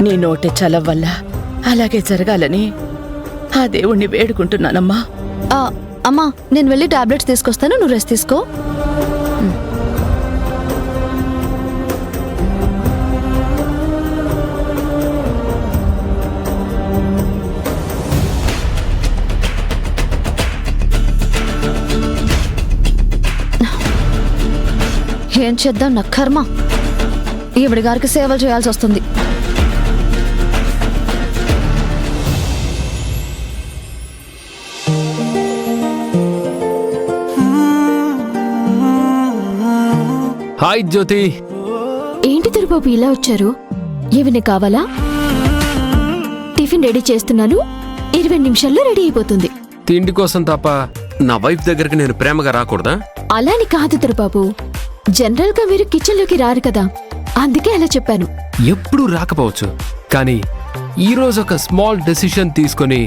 నీ నోటి చలవ వల్ల అలాగే జరగాలని ఆ దేవుణ్ణి వేడుకుంటున్నానమ్మా. అమ్మా, నేను వెళ్ళి టాబ్లెట్స్ తీసుకొస్తాను, నువ్వు రెస్ట్ తీసుకో. ఏం చేద్దాం, నా కర్మ. ఈవిడి గారికి సేవలు చేయాల్సి వస్తుంది. హాయ్ జ్యోతి. ఏంటి తిరుబాబు ఇలా వచ్చారు? ఏమైనా కావాలా? టిఫిన్ రెడీ చేస్తున్నాను, 20 నిమిషాల్లో రెడీ అయిపోతుంది. తిండి కోసం తప్ప నా వైఫ్ దగ్గరికి నేను ప్రేమగా రాకూడదా? అలాని కాదు తిరుబాబు, జనరల్ గా మీరు కిచెన్ లోకి రారు కదా, అందుకే అలా చెప్పాను. ఎప్పుడూ రాకపోవచ్చు, కానీ ఈరోజు ఒక స్మాల్ డెసిషన్ తీసుకొని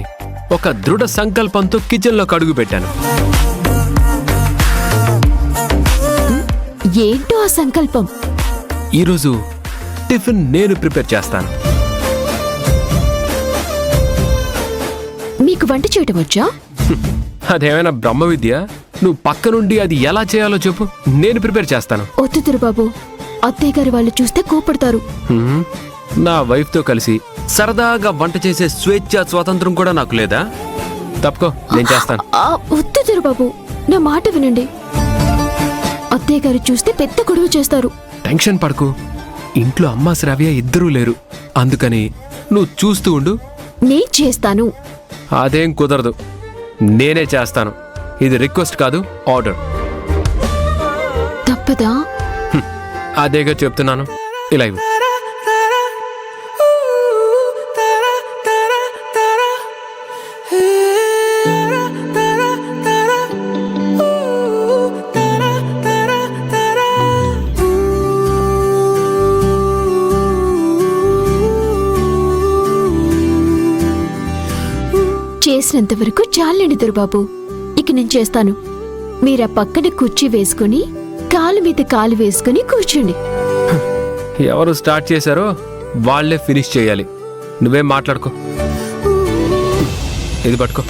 ఒక దృఢ సంకల్పంతో కిచెన్లోకి అడుగు పెట్టాను. ఏంటో ఆ సంకల్పం? ఈరోజు టిఫిన్ నేను ప్రిపేర్ చేస్తాను. మీకు వంట చేయటం వచ్చా? అదేమైనా బ్రహ్మ విద్య? నువ్వు పక్క నుండి అది ఎలా చేయాలో చెప్పు, నేను ప్రిపేర్ చేస్తాను. వద్దు తిరుబాబు, అత్తయ్య గారి వాళ్ళు చూస్తే కోపడతారు. నా వైఫ్తో కలిసి సరదాగా వంట చేసే స్వేచ్ఛ స్వాతంత్రం కూడా నాకు లేదా? తప్పుకో, నేను చేస్తాను. వద్దు తిరుబాబు, నా మాట వినండి. అత్తయ్య గారు చూస్తే పెద్ద గొడవ చేస్తారు. టెన్షన్ పడకు, ఇంట్లో అమ్మ శ్రావ్య ఇద్దరూ లేరు, అందుకని నువ్వు చూస్తూ ఉండు. నేను చేస్తాను. అదేం కుదరదు, నేనే చేస్తాను. ఇది రిక్వెస్ట్ కాదు, ఆర్డర్. తప్పదా? అదేగా చెప్తున్నాను, ఇలా ఇవ్వు. చేసినంత వరకు చాలండి దొరబాబు, ఇక నేను చేస్తాను. మీరా పక్కన కుర్చీ వేసుకుని కాలు మీద కాలు వేసుకుని కూర్చోండి. ఎవరు స్టార్ట్ చేశారో వాళ్లే ఫినిష్ చేయాలి. నువ్వేం మాట్లాడుకో, ఇది పట్టుకో.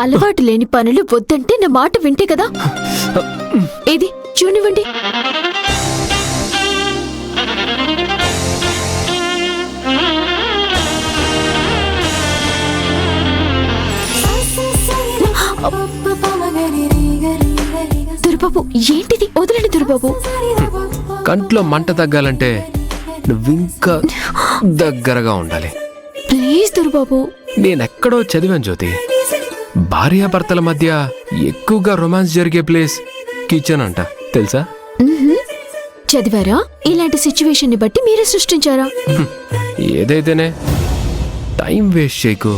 అలవాటు లేని పనులు వద్దంటే నా మాట వింటే కదా. ఇది చూనివ్వండి. దుర్బాబు, ఏంటిది? వదలండి దుర్బాబు. కంట్లో మంట తగ్గాలంటే నువ్వింకా దగ్గరగా ఉండాలి. ప్లీజ్ దుర్బాబు. నేనెక్కడో చదివాను జ్యోతి, భార్యాభర్తల మధ్య ఎక్కువగా రొమాన్స్ జరిగే ప్లేస్ కిచెన్ అంట, తెలుసా? చదివారా? ఇలాంటి సిచ్యువేషన్ ని బట్టి మీరే సృష్టించారా? ఏదైతేనే టైం వేస్ట్ చేయకు.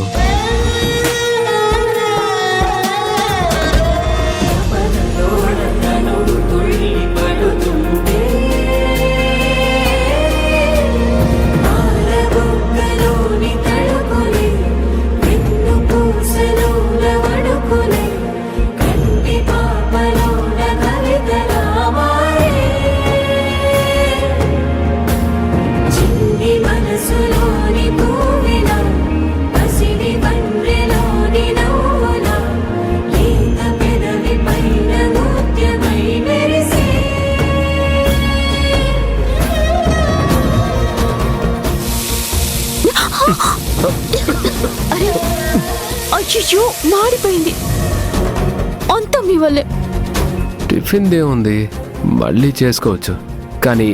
అయ్యో, మాడిపోయింది. అంతా మీ వల్లే. టిఫిన్ దేముంది, మళ్ళీ చేసుకోవచ్చు, కానీ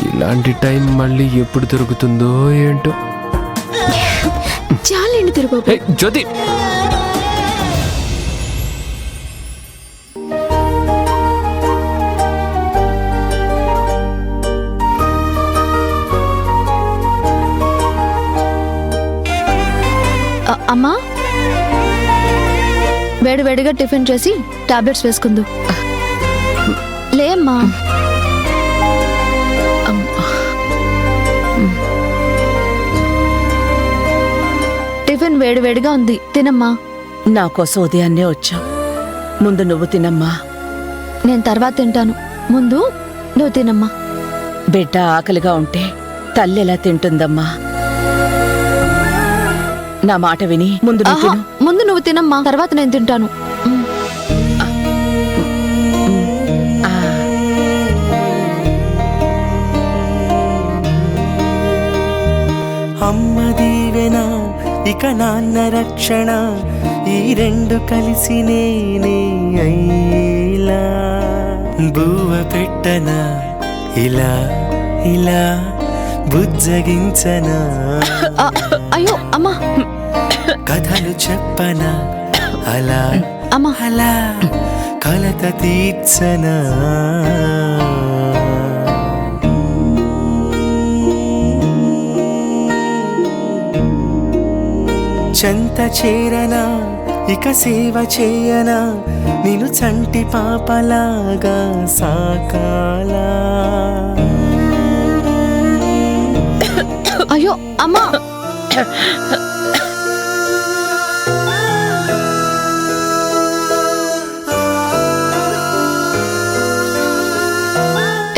ఇలాంటి టైం మళ్ళీ ఎప్పుడు దొరుకుతుందో ఏంటో. చాలండి తిరుబాబు. జ్యోతి, అమ్మా, వేడివేడిగా టిఫిన్ చేసి టాబ్లెట్స్ వేసుకుందు. లే అమ్మా. టిఫిన్ వేడివేడిగా ఉంది, తినమ్మా. నా కోసం ఉదయాన్నే వచ్చావు, ముందు నువ్వు తినమ్మా. నేను తర్వాత తింటాను, ముందు నువ్వు తినమ్మా. బిడ్డ ఆకలిగా ఉంటే తల్లి ఎలా తింటుందమ్మా? నా మాట విని ముందు నువ్వు ఆహా, తిను. ముందు నువ్వు తినమ్మా, తర్వాత నేను తింటాను. ఆ, అమ్మ దీవెన ఇక నాన్న రక్షణ, ఈ రెండు కలిసి నేనే అయ్యేలా. బువ్వ పెట్టనా ఇలా ఇలా బుజ్జగించనా, అయ్యో అమ్మా. కథలు చెప్పనా అలా అమ్మా, అలా కలత తీర్చనా. చెంత చేరనా ఇక సేవ చేయనా, నేను చంటి పాపలాగా సాకాలా. అయ్యో అమ్మా.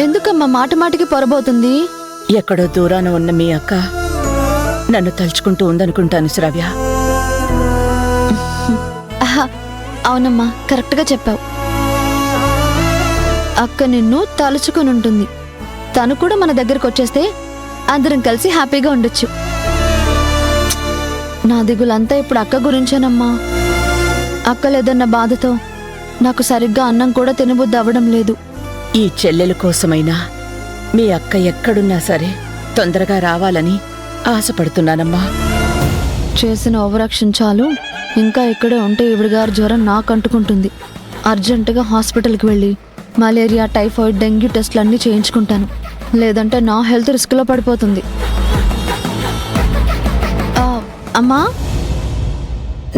ఎందుకమ్మా మాట మాటికి పొరబోతుంది? ఎక్కడో దూరాన ఉన్న మీ అక్క నన్ను తలుచుకుంటూ ఉందనుకుంటాను శ్రావ్య. ఆహా, అవునమ్మా, కరెక్ట్గా చెప్పావు. అక్క నిన్ను తలుచుకుని ఉంటుంది. తను కూడా మన దగ్గరకు వచ్చేస్తే అందరం కలిసి హ్యాపీగా ఉండొచ్చు. నా దిగులంతా ఇప్పుడు అక్క గురించేనమ్మా. అక్క లేదన్న బాధతో నాకు సరిగ్గా అన్నం కూడా తినబుద్ధి అవ్వడం లేదు. ఈ చెల్లెల కోసమైనా మీ అక్క ఎక్కడున్నా సరే తొందరగా రావాలని ఆశపడుతున్నానమ్మా. చేసిన ఓవరాక్షన్ చాలు. ఇంకా ఇక్కడే ఉంటే ఈవిడ గారి జ్వరం నాకు అంటుకుంటుంది. అర్జెంటుగా హాస్పిటల్కి వెళ్ళి మలేరియా, టైఫాయిడ్, డెంగ్యూ టెస్ట్లు అన్నీ చేయించుకుంటాను. లేదంటే నా హెల్త్ రిస్క్లో పడిపోతుంది. అమ్మా,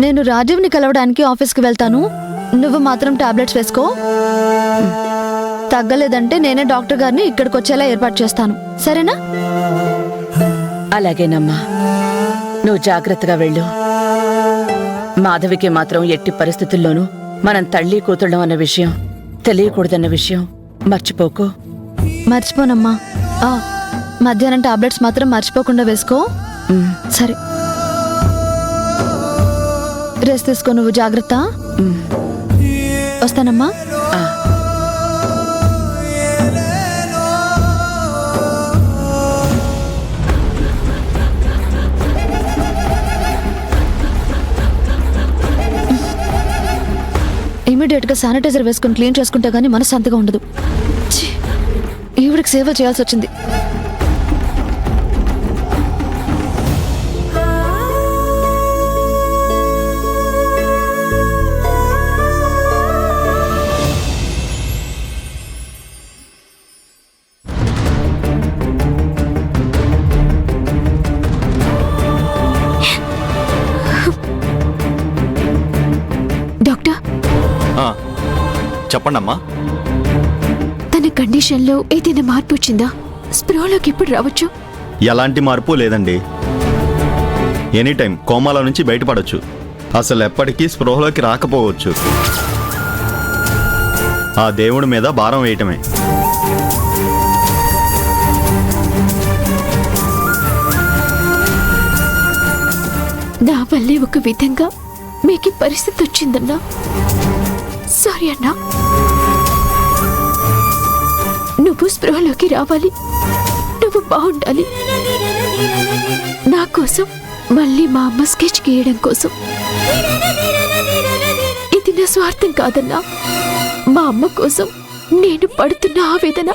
నేను రాజీవ్ని కలవడానికి ఆఫీస్కి వెళ్తాను. నువ్వు మాత్రం టాబ్లెట్స్ వేసుకో. తగ్గలేదంటే నేనే డాక్టర్ గారిని ఇక్కడికి వచ్చేలా ఏర్పాటు చేస్తాను, సరేనా? అలాగేనమ్మా, నువ్వు జాగ్రత్తగా వెళ్ళు. మాధవికి మాత్రం ఎట్టి పరిస్థితుల్లోనూ మనం తల్లి కూతుళ్ళం అన్న విషయం తెలియకూడదన్న విషయం మర్చిపోకు. మర్చిపోనమ్మా. మధ్యాహ్నం టాబ్లెట్స్ మాత్రం మర్చిపోకుండా వేసుకో. సరే, రెస్ట్ తీసుకో. నువ్వు జాగ్రత్త. వస్తానమ్మా. ఇమీడియట్ గా శానిటైజర్ వేసుకుని క్లీన్ చేసుకుంటే గానీ మనశ్శాంతిగా ఉండదు. ఛీ, ఈవిడికి సేవలు చేయాల్సి వచ్చింది. డాక్టర్, చెప్పండమ్మా. తన కండిషన్లో ఏదైనా మార్పు వచ్చిందా? స్ప్రోలోకి ఇప్పుడు రావచ్చు? ఎలాంటి మార్పు లేదండి. ఎనీ టైం కోమాల నుంచి బయటపడొచ్చు. అసలు ఎప్పటికీ స్పృహలోకి రాకపోవచ్చు. ఆ దేవుడి మీద భారం వేయటమే. నా వల్లే ఒక విధంగా మీకు పరిస్థితి వచ్చిందన్నా. సారీ అన్నా. నువ్వు స్పృహలోకి రావాలి, నువ్వు బాగుండాలి. నా కోసం, మళ్ళీ మా అమ్మ స్కెచ్ గీయడం కోసం. ఇది నా స్వార్థం కాదన్నా. మా అమ్మ కోసం నేను పడుతున్న ఆవేదన